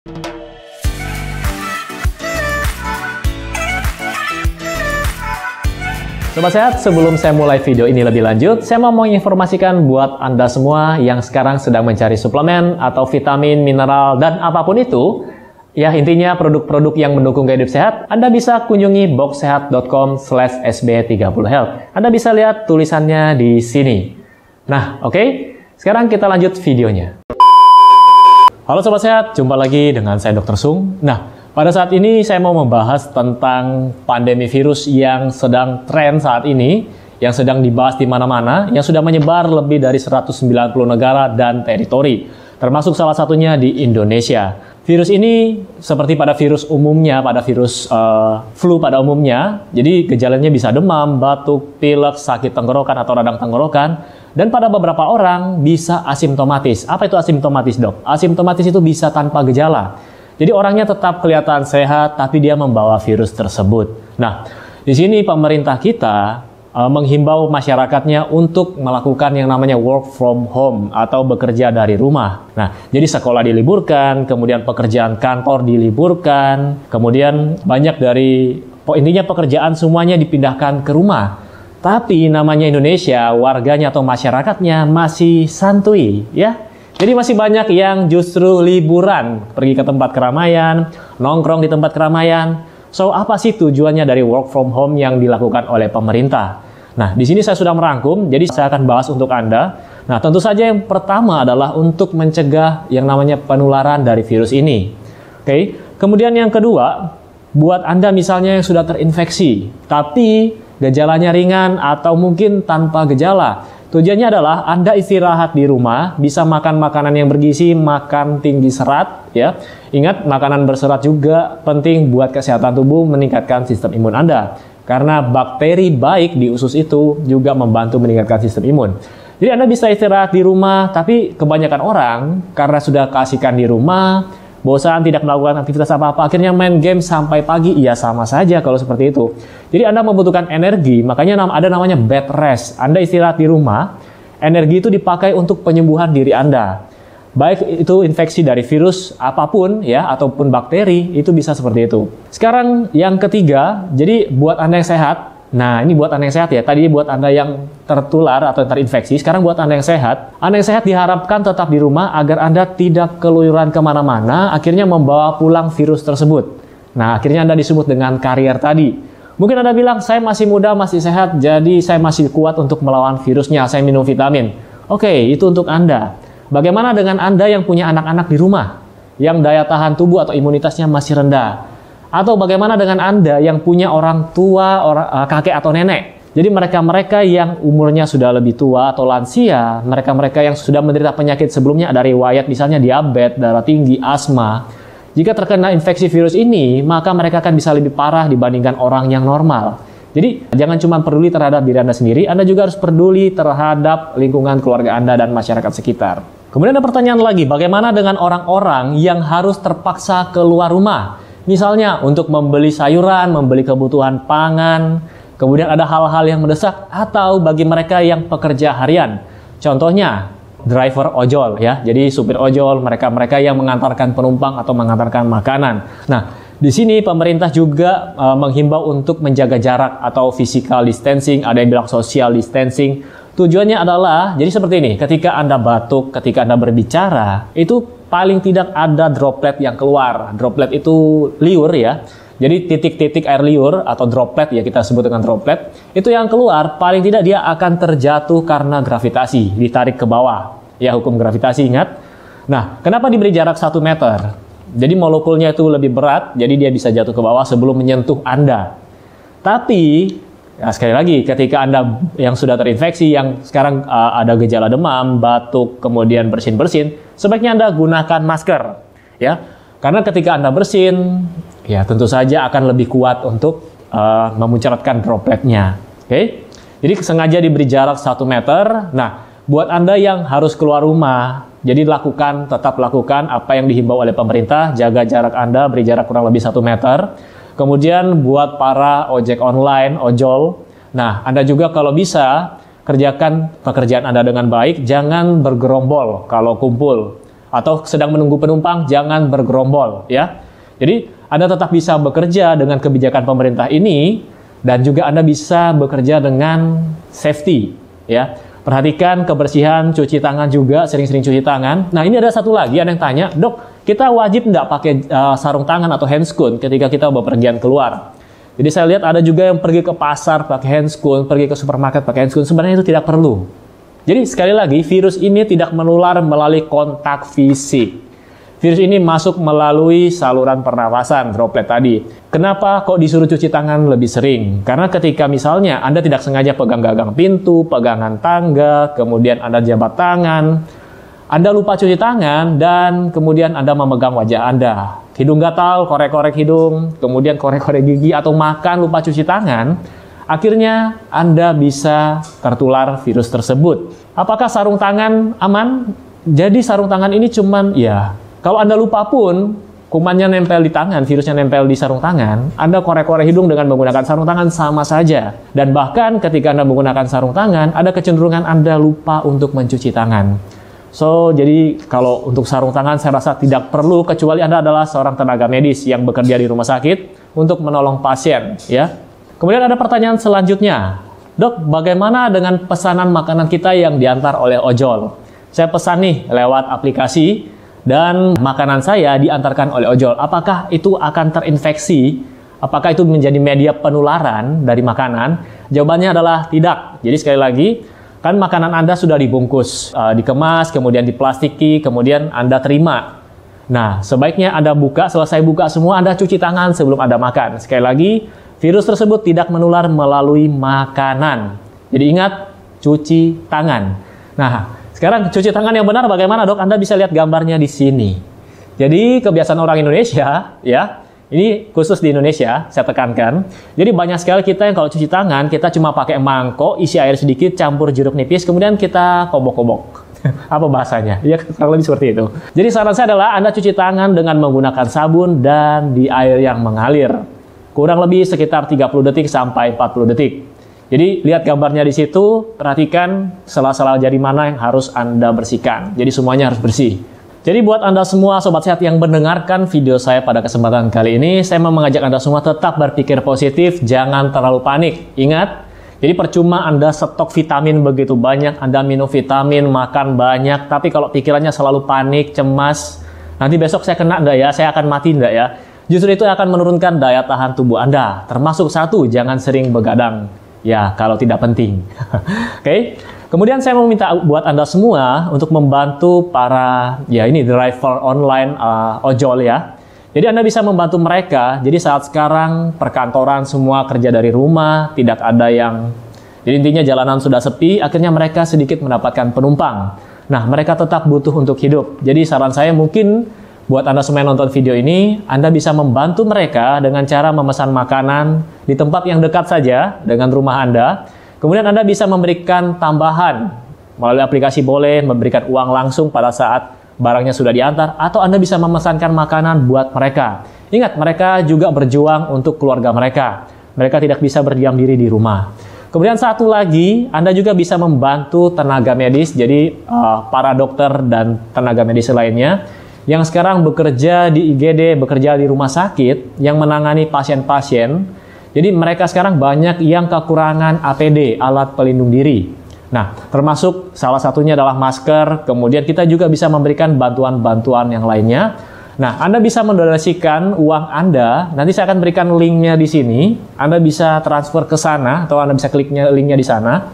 Sobat Sehat, sebelum saya mulai video ini lebih lanjut, saya mau menginformasikan buat Anda semua yang sekarang sedang mencari suplemen atau vitamin, mineral, dan apapun itu, ya intinya produk-produk yang mendukung gaya hidup sehat, Anda bisa kunjungi boxsehat.com/sb30health. Anda bisa lihat tulisannya di sini. Nah, oke, sekarang kita lanjut videonya. Halo Sobat Sehat, jumpa lagi dengan saya Dr. Sung. Nah, pada saat ini saya mau membahas tentang pandemi virus yang sedang tren saat ini, yang sedang dibahas di mana-mana, yang sudah menyebar lebih dari 190 negara dan teritori, termasuk salah satunya di Indonesia. Virus ini seperti pada virus umumnya, pada virus flu pada umumnya, jadi gejalanya bisa demam, batuk, pilek, sakit tenggorokan atau radang tenggorokan, dan pada beberapa orang bisa asimptomatis. Apa itu asimptomatis, Dok? Asimptomatis itu bisa tanpa gejala. Jadi orangnya tetap kelihatan sehat, tapi dia membawa virus tersebut. Nah, di sini pemerintah kita menghimbau masyarakatnya untuk melakukan yang namanya work from home atau bekerja dari rumah. Nah, jadi sekolah diliburkan, kemudian pekerjaan kantor diliburkan, kemudian banyak dari intinya pekerjaan semuanya dipindahkan ke rumah. Tapi namanya Indonesia, warganya atau masyarakatnya masih santuy, ya. Jadi masih banyak yang justru liburan, pergi ke tempat keramaian, nongkrong di tempat keramaian. So, apa sih tujuannya dari work from home yang dilakukan oleh pemerintah? Nah, di sini saya sudah merangkum, jadi saya akan bahas untuk Anda. Nah, tentu saja yang pertama adalah untuk mencegah yang namanya penularan dari virus ini. Oke. Kemudian yang kedua, buat Anda misalnya yang sudah terinfeksi, tapi gejalanya ringan atau mungkin tanpa gejala. Tujuannya adalah Anda istirahat di rumah, bisa makan makanan yang bergizi, makan tinggi serat, ya. Ingat, makanan berserat juga penting buat kesehatan tubuh, meningkatkan sistem imun Anda. Karena bakteri baik di usus itu juga membantu meningkatkan sistem imun. Jadi Anda bisa istirahat di rumah, tapi kebanyakan orang karena sudah keasikan di rumah, bosan, tidak melakukan aktivitas apa-apa, akhirnya main game sampai pagi. Iya, sama saja kalau seperti itu. Jadi Anda membutuhkan energi, makanya ada namanya bed rest. Anda istirahat di rumah, energi itu dipakai untuk penyembuhan diri Anda. Baik itu infeksi dari virus apapun ya, ataupun bakteri, itu bisa seperti itu. Sekarang yang ketiga, jadi buat Anda yang sehat, nah ini buat Anda yang sehat ya, tadi buat Anda yang tertular atau terinfeksi, sekarang buat Anda yang sehat. Anda yang sehat diharapkan tetap di rumah agar Anda tidak keluyuran kemana-mana, akhirnya membawa pulang virus tersebut. Nah, akhirnya Anda disebut dengan karier tadi. Mungkin Anda bilang, saya masih muda, masih sehat, jadi saya masih kuat untuk melawan virusnya, saya minum vitamin. Oke, itu untuk Anda. Bagaimana dengan Anda yang punya anak-anak di rumah, yang daya tahan tubuh atau imunitasnya masih rendah? Atau bagaimana dengan Anda yang punya orang tua, kakek atau nenek? Jadi mereka-mereka yang umurnya sudah lebih tua atau lansia, mereka-mereka yang sudah menderita penyakit sebelumnya, ada riwayat misalnya diabetes, darah tinggi, asma. Jika terkena infeksi virus ini, maka mereka akan bisa lebih parah dibandingkan orang yang normal. Jadi jangan cuma peduli terhadap diri Anda sendiri, Anda juga harus peduli terhadap lingkungan keluarga Anda dan masyarakat sekitar. Kemudian ada pertanyaan lagi, bagaimana dengan orang-orang yang harus terpaksa keluar rumah? Misalnya untuk membeli sayuran, membeli kebutuhan pangan, kemudian ada hal-hal yang mendesak, atau bagi mereka yang pekerja harian. Contohnya, driver ojol ya. Jadi supir ojol, mereka-mereka yang mengantarkan penumpang atau mengantarkan makanan. Nah, di sini pemerintah juga menghimbau untuk menjaga jarak atau physical distancing, ada yang bilang social distancing. Tujuannya adalah, jadi seperti ini, ketika Anda batuk, ketika Anda berbicara, itu paling tidak ada droplet yang keluar. Droplet itu liur ya. Jadi titik-titik air liur atau droplet ya, kita sebut dengan droplet, itu yang keluar paling tidak dia akan terjatuh karena gravitasi, ditarik ke bawah. Ya, hukum gravitasi ingat. Nah, kenapa diberi jarak 1 meter? Jadi molekulnya itu lebih berat, jadi dia bisa jatuh ke bawah sebelum menyentuh Anda. Tapi ya, sekali lagi, ketika Anda yang sudah terinfeksi, yang sekarang ada gejala demam, batuk, kemudian bersin-bersin, sebaiknya Anda gunakan masker, ya. Karena ketika Anda bersin, ya tentu saja akan lebih kuat untuk memuncratkan dropletnya. Oke? Jadi sengaja diberi jarak 1 meter. Nah, buat Anda yang harus keluar rumah, jadi tetap lakukan apa yang dihimbau oleh pemerintah, jaga jarak Anda, beri jarak kurang lebih 1 meter. Kemudian buat para ojek online, ojol, nah Anda juga kalau bisa kerjakan pekerjaan Anda dengan baik, jangan bergerombol kalau kumpul. atau sedang menunggu penumpang, jangan bergerombol ya. Jadi Anda tetap bisa bekerja dengan kebijakan pemerintah ini dan juga Anda bisa bekerja dengan safety ya. Perhatikan kebersihan, cuci tangan juga, sering-sering cuci tangan. Nah, ini ada satu lagi, ada yang tanya, "Dok, kita wajib nggak pakai sarung tangan atau handscoon ketika kita bepergian keluar?" Jadi saya lihat ada juga yang pergi ke pasar pakai handscoon, pergi ke supermarket pakai handscoon. Sebenarnya itu tidak perlu. Jadi sekali lagi, virus ini tidak menular melalui kontak fisik. Virus ini masuk melalui saluran pernafasan, droplet tadi. Kenapa kok disuruh cuci tangan lebih sering? Karena ketika misalnya Anda tidak sengaja pegang gagang pintu, pegangan tangga, kemudian Anda jabat tangan, Anda lupa cuci tangan, dan kemudian Anda memegang wajah Anda. Hidung gatal, korek-korek hidung, kemudian korek-korek gigi, atau makan lupa cuci tangan, akhirnya Anda bisa tertular virus tersebut. Apakah sarung tangan aman? Jadi sarung tangan ini cuman, ya, kalau Anda lupa pun, kumannya nempel di tangan, virusnya nempel di sarung tangan, Anda korek-korek hidung dengan menggunakan sarung tangan sama saja. Dan bahkan ketika Anda menggunakan sarung tangan, ada kecenderungan Anda lupa untuk mencuci tangan. So, jadi kalau untuk sarung tangan saya rasa tidak perlu, kecuali Anda adalah seorang tenaga medis yang bekerja di rumah sakit untuk menolong pasien, ya. Kemudian ada pertanyaan selanjutnya, "Dok, bagaimana dengan pesanan makanan kita yang diantar oleh ojol? Saya pesan nih lewat aplikasi dan makanan saya diantarkan oleh ojol. Apakah itu akan terinfeksi? Apakah itu menjadi media penularan dari makanan?" Jawabannya adalah tidak. Jadi sekali lagi, kan makanan Anda sudah dibungkus, dikemas, kemudian diplastiki, kemudian Anda terima. Nah, sebaiknya Anda buka, selesai buka semua, Anda cuci tangan sebelum Anda makan. Sekali lagi, virus tersebut tidak menular melalui makanan. Jadi ingat, cuci tangan. Nah, sekarang cuci tangan yang benar bagaimana, Dok? Anda bisa lihat gambarnya di sini. Jadi kebiasaan orang Indonesia, ya, ini khusus di Indonesia, saya tekankan. Jadi banyak sekali kita yang kalau cuci tangan, kita cuma pakai mangkok, isi air sedikit, campur jeruk nipis, kemudian kita kobok-kobok. Apa bahasanya? Ya, kurang lebih seperti itu. Jadi saran saya adalah Anda cuci tangan dengan menggunakan sabun dan di air yang mengalir. Kurang lebih sekitar 30 detik sampai 40 detik. Jadi lihat gambarnya di situ, perhatikan sela-sela jari mana yang harus Anda bersihkan. Jadi semuanya harus bersih. Jadi buat Anda semua Sobat Sehat yang mendengarkan video saya pada kesempatan kali ini, saya mau mengajak Anda semua tetap berpikir positif, jangan terlalu panik. Ingat, jadi percuma Anda stok vitamin begitu banyak, Anda minum vitamin, makan banyak, tapi kalau pikirannya selalu panik, cemas, nanti besok saya kena enggak ya, saya akan mati enggak ya? Justru itu akan menurunkan daya tahan tubuh Anda. Termasuk satu, jangan sering begadang. Ya, kalau tidak penting. Oke. Kemudian saya mau minta buat Anda semua untuk membantu para, ya ini driver online ojol ya. Jadi Anda bisa membantu mereka. Jadi saat sekarang perkantoran semua kerja dari rumah, tidak ada yang, jadi intinya jalanan sudah sepi, akhirnya mereka sedikit mendapatkan penumpang. Nah, mereka tetap butuh untuk hidup. Jadi saran saya mungkin buat Anda semua yang nonton video ini, Anda bisa membantu mereka dengan cara memesan makanan di tempat yang dekat saja dengan rumah Anda. Kemudian Anda bisa memberikan tambahan melalui aplikasi, boleh memberikan uang langsung pada saat barangnya sudah diantar, atau Anda bisa memesankan makanan buat mereka. Ingat, mereka juga berjuang untuk keluarga mereka. Mereka tidak bisa berdiam diri di rumah. Kemudian satu lagi, Anda juga bisa membantu tenaga medis, jadi para dokter dan tenaga medis lainnya yang sekarang bekerja di IGD, bekerja di rumah sakit, yang menangani pasien-pasien. Jadi mereka sekarang banyak yang kekurangan APD, alat pelindung diri. Nah, termasuk salah satunya adalah masker, kemudian kita juga bisa memberikan bantuan-bantuan yang lainnya. Nah, Anda bisa mendonasikan uang Anda, nanti saya akan berikan linknya di sini, Anda bisa transfer ke sana, atau Anda bisa kliknya linknya di sana.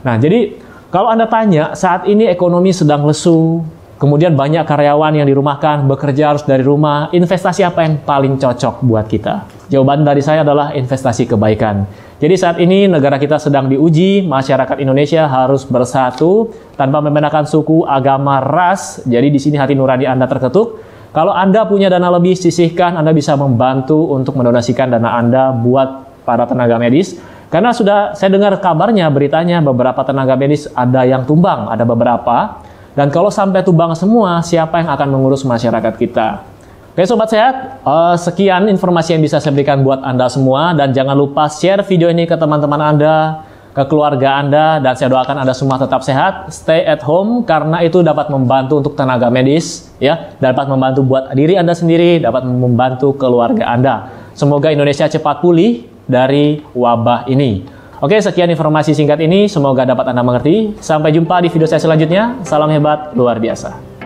Nah, jadi kalau Anda tanya, saat ini ekonomi sedang lesu, kemudian banyak karyawan yang dirumahkan, bekerja harus dari rumah. Investasi apa yang paling cocok buat kita? Jawaban dari saya adalah investasi kebaikan. Jadi saat ini negara kita sedang diuji, masyarakat Indonesia harus bersatu tanpa membedakan suku, agama, ras. Jadi di sini hati nurani Anda terketuk. Kalau Anda punya dana lebih, sisihkan. Anda bisa membantu untuk mendonasikan dana Anda buat para tenaga medis. Karena sudah saya dengar kabarnya, beritanya beberapa tenaga medis ada yang tumbang, ada beberapa. Dan kalau sampai tumbang semua, siapa yang akan mengurus masyarakat kita? Oke Sobat Sehat, sekian informasi yang bisa saya berikan buat Anda semua. Dan jangan lupa share video ini ke teman-teman Anda. ke keluarga Anda, dan saya doakan Anda semua tetap sehat, stay at home, karena itu dapat membantu untuk tenaga medis, ya, dapat membantu buat diri Anda sendiri, dapat membantu keluarga Anda. Semoga Indonesia cepat pulih dari wabah ini. Oke, sekian informasi singkat ini, semoga dapat Anda mengerti. Sampai jumpa di video saya selanjutnya. Salam hebat, luar biasa.